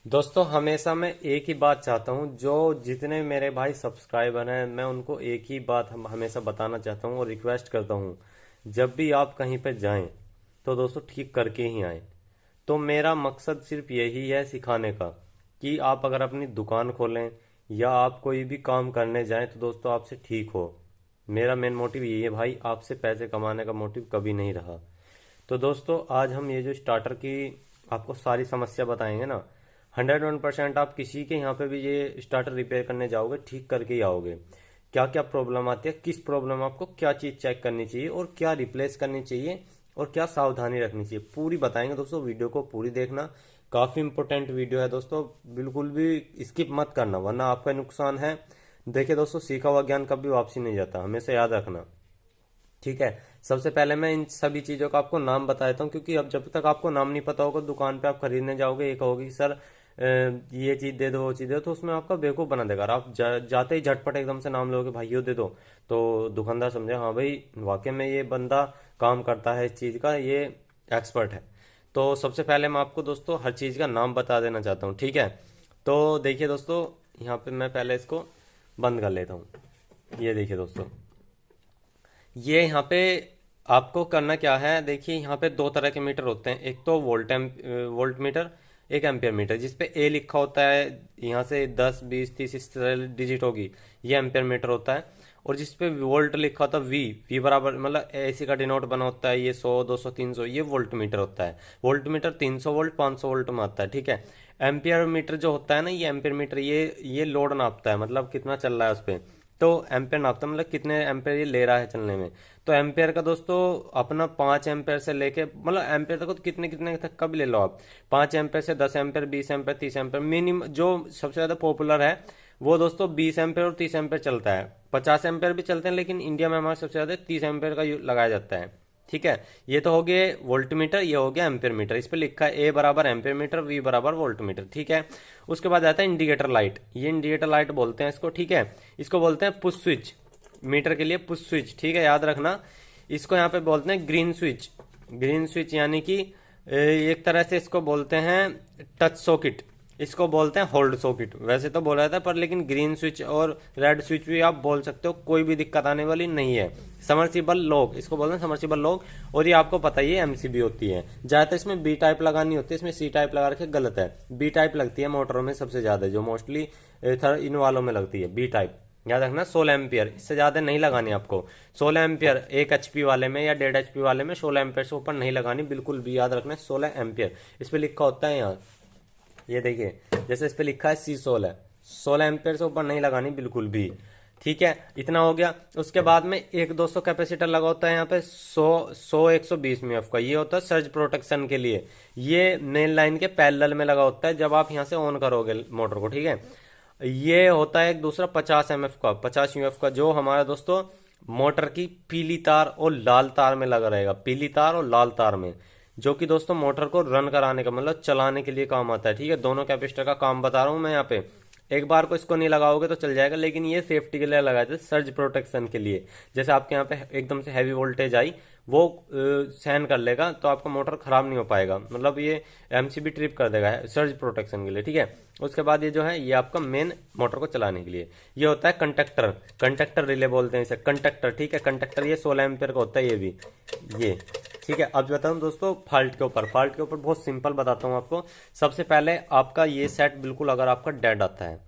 दोस्तों हमेशा मैं एक ही बात चाहता हूँ। जो जितने मेरे भाई सब्सक्राइबर हैं मैं उनको एक ही बात हमेशा बताना चाहता हूँ और रिक्वेस्ट करता हूँ। जब भी आप कहीं पर जाएं तो दोस्तों ठीक करके ही आएं। तो मेरा मकसद सिर्फ यही है सिखाने का कि आप अगर अपनी दुकान खोलें या आप कोई भी काम करने जाएं तो दोस्तों आपसे ठीक हो। मेरा मेन मोटिव यही है भाई, आपसे पैसे कमाने का मोटिव कभी नहीं रहा। तो दोस्तों आज हम ये जो स्टार्टर की आपको सारी समस्या बताएंगे ना, 101% आप किसी के यहाँ पे भी ये स्टार्टर रिपेयर करने जाओगे ठीक करके ही आओगे। क्या क्या प्रॉब्लम आती है, किस प्रॉब्लम आपको क्या चीज़ चेक करनी चाहिए और क्या रिप्लेस करनी चाहिए और क्या सावधानी रखनी चाहिए, पूरी बताएंगे दोस्तों। वीडियो को पूरी देखना, काफ़ी इंपॉर्टेंट वीडियो है दोस्तों। बिल्कुल भी स्किप मत करना वरना आपका नुकसान है। देखिए दोस्तों, सीखा हुआ ज्ञान कभी वापसी नहीं जाता, हमेशा याद रखना। ठीक है। सबसे पहले मैं इन सभी चीज़ों का आपको नाम बता देता हूँ, क्योंकि अब जब तक आपको नाम नहीं पता होगा दुकान पे आप खरीदने जाओगे, ये कहोगे कि सर ये चीज़ दे दो वो चीज़ दे दो, तो उसमें आपका बेवकूफ़ बना देगा। और आप जाते ही झटपट एकदम से नाम लोगे भाई ये दे दो, तो दुकानदार समझे हाँ भाई वाकई में ये बंदा काम करता है इस चीज़ का, ये एक्सपर्ट है। तो सबसे पहले मैं आपको दोस्तों हर चीज़ का नाम बता देना चाहता हूँ, ठीक है। तो देखिए दोस्तों, यहाँ पे मैं पहले इसको बंद कर लेता हूँ। ये देखिए दोस्तों, ये यहाँ पे आपको करना क्या है। देखिए यहाँ पे दो तरह के मीटर होते हैं, एक तो वोल्ट मीटर, एक एम्पियर मीटर। जिस पे ए लिखा होता है यहाँ से 10 20 30 इस तरह डिजिट होगी, ये एम्पियर मीटर होता है। और जिस पे वोल्ट लिखा होता है वी वी बराबर मतलब एसी का डिनोट बना होता है, ये 100 200 300, ये वोल्ट मीटर होता है। वोल्ट मीटर 300 वोल्ट 500 वोल्ट में आता है, ठीक है। एम्पियर मीटर जो होता है ना, ये एम्पियर मीटर ये लोड नापता है, मतलब कितना चल रहा है उस पर। तो एम्पेयर नापता है मतलब कितने एम्पेयर ये ले रहा है चलने में। तो एम्पेयर का दोस्तों अपना 5 एम्पेयर से लेके मतलब एम्पेयर तक तो कितने कितने तक का भी ले लो आप। 5 एम्पेयर से 10 एम्पेयर 20 एम्पेयर 30 एम्पेयर, मिनिमम जो सबसे ज़्यादा पॉपुलर है वो दोस्तों 20 एम्पेयर और 30 एम्पेयर चलता है। 50 एम्पेयर भी चलते हैं लेकिन इंडिया में हमारे सबसे ज़्यादा 30 एम्पेयर का लगाया जाता है, ठीक है। ये तो हो गए वोल्ट मीटर, ये हो गया एम्पेयर मीटर। इस पे लिखा है ए बराबर एम्पेयर मीटर, वी बराबर वोल्ट मीटर, ठीक है। उसके बाद आता है इंडिकेटर लाइट, ये इंडिकेटर लाइट बोलते हैं इसको, ठीक है। इसको बोलते हैं पुश स्विच, मीटर के लिए पुश स्विच, ठीक है, याद रखना। इसको यहाँ पे बोलते हैं ग्रीन स्विच। ग्रीन स्विच यानी कि एक तरह से इसको बोलते हैं टच सॉकेट, इसको बोलते हैं होल्ड सॉकेट। वैसे तो बोला जाता है पर लेकिन ग्रीन स्विच और रेड स्विच भी आप बोल सकते हो, कोई भी दिक्कत आने वाली नहीं है। समर्सिबल लॉक, इसको बोलते हैं समर्सिबल लॉक। और ये आपको पता ही है एमसीबी होती है, ज्यादातर इसमें बी टाइप लगानी होती है, इसमें सी टाइप लगा रखे गलत है। बी टाइप लगती है मोटरों में सबसे ज्यादा, जो मोस्टली इन वालों में लगती है बी टाइप। याद रखना 16 एम्पियर, इससे ज़्यादा नहीं लगानी आपको। 16 एम्पियर 1 एचपी वाले में या 1.5 एचपी वाले में 16 एम्पियर से ऊपर नहीं लगानी बिल्कुल भी, याद रखना 16 एम्पियर। इस पर लिखा होता है यहाँ, ये देखिए जैसे इस पे लिखा है C16, 16 एम्पियर से ऊपर नहीं लगानी बिल्कुल भी, ठीक है। इतना हो गया। उसके बाद में एक 200 कैपेसिटर लगा होता है यहाँ पे 100 120 का, ये होता है सर्ज प्रोटेक्शन के लिए। ये मेन लाइन के पैरेलल में लगा होता है जब आप यहाँ से ऑन करोगे मोटर को, ठीक है। ये होता है एक दूसरा 50 MF का, 50 UF का, जो हमारा दोस्तों मोटर की पीली तार और लाल तार में लगा रहेगा, पीली तार और लाल तार में, जो कि दोस्तों मोटर को रन कराने का मतलब चलाने के लिए काम आता है, ठीक है। दोनों कैपेसिटर का काम बता रहा हूँ मैं यहाँ पे। एक बार को इसको नहीं लगाओगे तो चल जाएगा, लेकिन ये सेफ्टी के लिए लगाए थे, सर्ज प्रोटेक्शन के लिए। जैसे आपके यहाँ पे एकदम से हैवी वोल्टेज आई, वो सहन कर लेगा तो आपका मोटर खराब नहीं हो पाएगा, मतलब ये एमसीबी ट्रिप कर देगा सर्ज प्रोटेक्शन के लिए, ठीक है। उसके बाद ये जो है ये आपका मेन मोटर को चलाने के लिए ये होता है कंडक्टर, कंडक्टर रिले बोलते हैं इसे, कंडक्टर, ठीक है। कंडक्टर ये 16 एम्पियर का होता है, ये भी ये, ठीक है। अब बताऊँ दोस्तों फॉल्ट के ऊपर, फॉल्ट के ऊपर बहुत सिंपल बताता हूँ आपको। सबसे पहले आपका ये सेट बिल्कुल अगर आपका डेड आता है,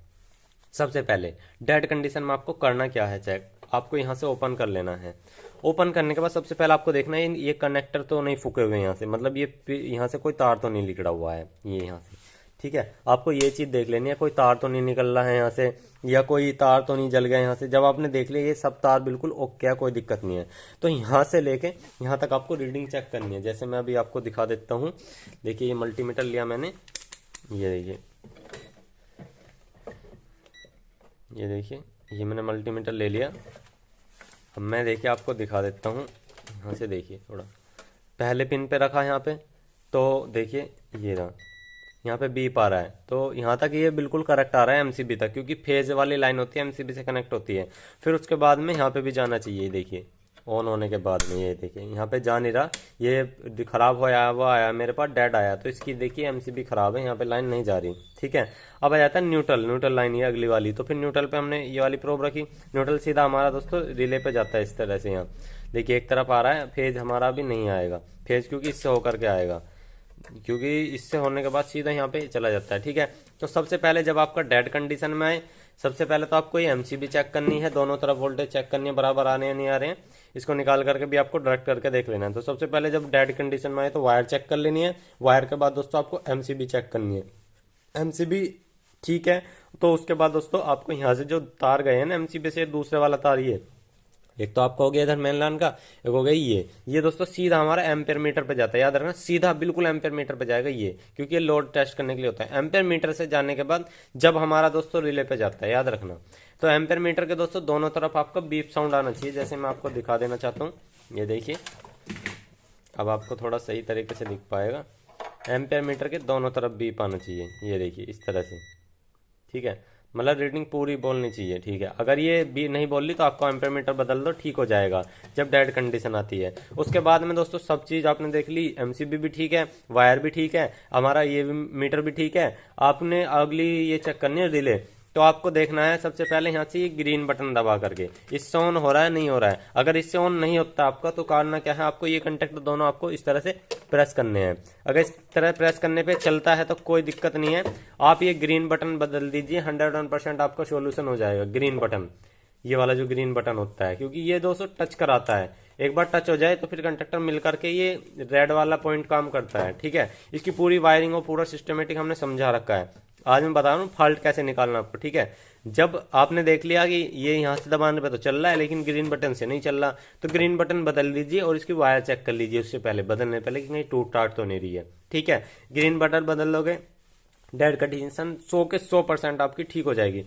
सबसे पहले डेड कंडीशन में आपको करना क्या है, चेक आपको यहाँ से ओपन कर लेना है। ओपन करने के बाद सबसे पहले आपको देखना है ये कनेक्टर तो नहीं फूके हुए यहाँ से, मतलब ये यहाँ से कोई तार तो नहीं निकला हुआ है ये यहाँ से, ठीक है। आपको ये चीज़ देख लेनी है, कोई तार तो नहीं निकल रहा है यहाँ से, या कोई तार तो नहीं जल गया यहाँ से। जब आपने देख लिया ये सब तार बिल्कुल ओके है, कोई दिक्कत नहीं है, तो यहाँ से लेके यहाँ तक आपको रीडिंग चेक करनी है। जैसे मैं अभी आपको दिखा देता हूँ, देखिए ये मल्टीमीटर लिया मैंने, ये देखिए, ये देखिए ये मैंने मल्टीमीटर ले लिया। अब मैं देखिए आपको दिखा देता हूँ, यहाँ से देखिए थोड़ा, पहले पिन पे रखा यहाँ पे, तो देखिए ये रहा, यहाँ पे बीप आ रहा है, तो यहाँ तक ये बिल्कुल करेक्ट आ रहा है एमसीबी तक, क्योंकि फेज वाली लाइन होती है एमसीबी से कनेक्ट होती है। फिर उसके बाद में यहाँ पे भी जाना चाहिए, देखिए ऑन होने के बाद में ये देखिए यहाँ पे जा नहीं रहा, ये खराब होया वो आया मेरे पास डेड आया, तो इसकी देखिए एमसीबी खराब है, यहाँ पे लाइन नहीं जा रही। ठीक है, अब आ जाता है न्यूट्रल लाइन, ये अगली वाली। तो फिर न्यूट्रल पे हमने ये वाली प्रोब रखी, न्यूट्रल सीधा हमारा दोस्तों रिले पे जाता है इस तरह से। यहाँ देखिए एक तरफ आ रहा है फेज, हमारा भी नहीं आएगा फेज, क्योंकि इससे होकर के आएगा, क्योंकि इससे होने के बाद सीधा यहाँ पे चला जाता है। ठीक है, तो सबसे पहले जब आपका डेड कंडीशन में आए, सबसे पहले तो आपको ये एमसीबी चेक करनी है, दोनों तरफ वोल्टेज चेक करनी है बराबर आ रहे हैं नहीं आ रहे हैं, इसको निकाल करके भी आपको डायरेक्ट करके देख लेना है। तो सबसे पहले जब डेड कंडीशन में आए तो वायर चेक कर लेनी है, वायर के बाद दोस्तों आपको एमसीबी चेक करनी है। एमसीबी ठीक है, तो उसके बाद दोस्तों आपको यहाँ से जो तार गए हैं ना एमसीबी से, दूसरे वाला तार ये एक तो आपका हो गया इधर मेन लाइन का, एक हो गया ये दोस्तों सीधा हमारा एम्पेयर मीटर पे जाता है, याद रखना सीधा बिल्कुल एम्पेयर मीटर पे जाएगा ये, क्योंकि ये लोड टेस्ट करने के लिए होता है। एम्पेयर मीटर से जाने के बाद जब हमारा दोस्तों रिले पे जाता है, याद रखना। तो एम्पेयर मीटर के दोस्तों दोनों तरफ आपका बीप साउंड आना चाहिए, जैसे मैं आपको दिखा देना चाहता हूँ, ये देखिए अब आपको थोड़ा सही तरीके से दिख पाएगा। एम्पेयर मीटर के दोनों तरफ बीप आना चाहिए, ये देखिए इस तरह से। ठीक है, मतलब रीडिंग पूरी बोलनी चाहिए। ठीक है, अगर ये भी नहीं बोल ली तो आपको एम्पेयर मीटर बदल दो, ठीक हो जाएगा जब डेड कंडीशन आती है। उसके बाद में दोस्तों सब चीज आपने देख ली, एमसीबी भी ठीक है, वायर भी ठीक है, हमारा ये मीटर भी ठीक है। आपने अगली ये चेक करनी है रिले, तो आपको देखना है सबसे पहले यहाँ से ये ग्रीन बटन दबा करके, इससे ऑन हो रहा है नहीं हो रहा है। अगर इससे ऑन नहीं होता आपका तो कारण क्या है, आपको ये कंटेक्टर दोनों आपको इस तरह से प्रेस करने हैं। अगर इस तरह प्रेस करने पे चलता है तो कोई दिक्कत नहीं है, आप ये ग्रीन बटन बदल दीजिए, 101% आपका सोल्यूशन हो जाएगा। ग्रीन बटन, ये वाला जो ग्रीन बटन होता है, क्योंकि ये दोस्तों टच कराता है, एक बार टच हो जाए तो फिर कंडक्टर मिल करके ये रेड वाला पॉइंट काम करता है। ठीक है, इसकी पूरी वायरिंग और पूरा सिस्टमेटिक हमने समझा रखा है। आज मैं बता रहा हूँ फॉल्ट कैसे निकालना आपको। ठीक है, जब आपने देख लिया कि ये यहाँ से दबाने पे तो चल रहा है लेकिन ग्रीन बटन से नहीं चल रहा, तो ग्रीन बटन बदल लीजिए और इसकी वायर चेक कर लीजिए उससे पहले, बदलने पहले कि कहीं टूट टाट तो नहीं रही है। ठीक है, ग्रीन बटन बदल लोगे, डेड कंडीशन 100 के 100% आपकी ठीक हो जाएगी।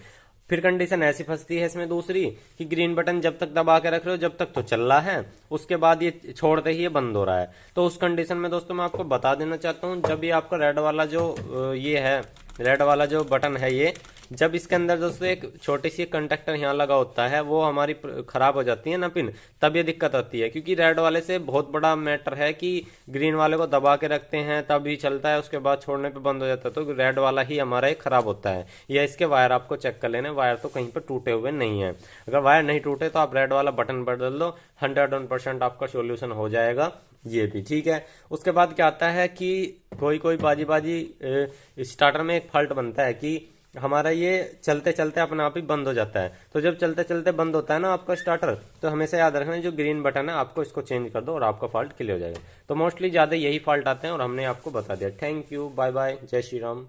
फिर कंडीशन ऐसी फंसती है इसमें दूसरी कि ग्रीन बटन जब तक दबा के रख रहे हो जब तक तो चल रहा है, उसके बाद ये छोड़ते ही ये बंद हो रहा है। तो उस कंडीशन में दोस्तों मैं आपको बता देना चाहता हूँ, जब ये आपका रेड वाला जो ये है, रेड वाला जो बटन है ये, जब इसके अंदर दोस्तों एक छोटी सी कंडक्टर यहाँ लगा होता है, वो हमारी खराब हो जाती है ना पिन, तब ये दिक्कत आती है। क्योंकि रेड वाले से बहुत बड़ा मैटर है कि ग्रीन वाले को दबा के रखते हैं तब ही चलता है, उसके बाद छोड़ने पे बंद हो जाता है, तो रेड वाला ही हमारा एक खराब होता है। या इसके वायर आपको चेक कर लेने, वायर तो कहीं पर टूटे हुए नहीं है। अगर वायर नहीं टूटे तो आप रेड वाला बटन बदल दो, 101% आपका सोल्यूशन हो जाएगा ये भी। ठीक है, उसके बाद क्या आता है कि कोई बाजी स्टार्टर में एक फॉल्ट बनता है कि हमारा ये चलते चलते अपने आप ही बंद हो जाता है। तो जब चलते चलते बंद होता है ना आपका स्टार्टर, तो हमेशा याद रखना जो ग्रीन बटन है आपको इसको चेंज कर दो और आपका फॉल्ट क्लियर हो जाएगा। तो मोस्टली ज्यादा यही फॉल्ट आते हैं और हमने आपको बता दिया। थैंक यू, बाय बाय, जय श्री राम।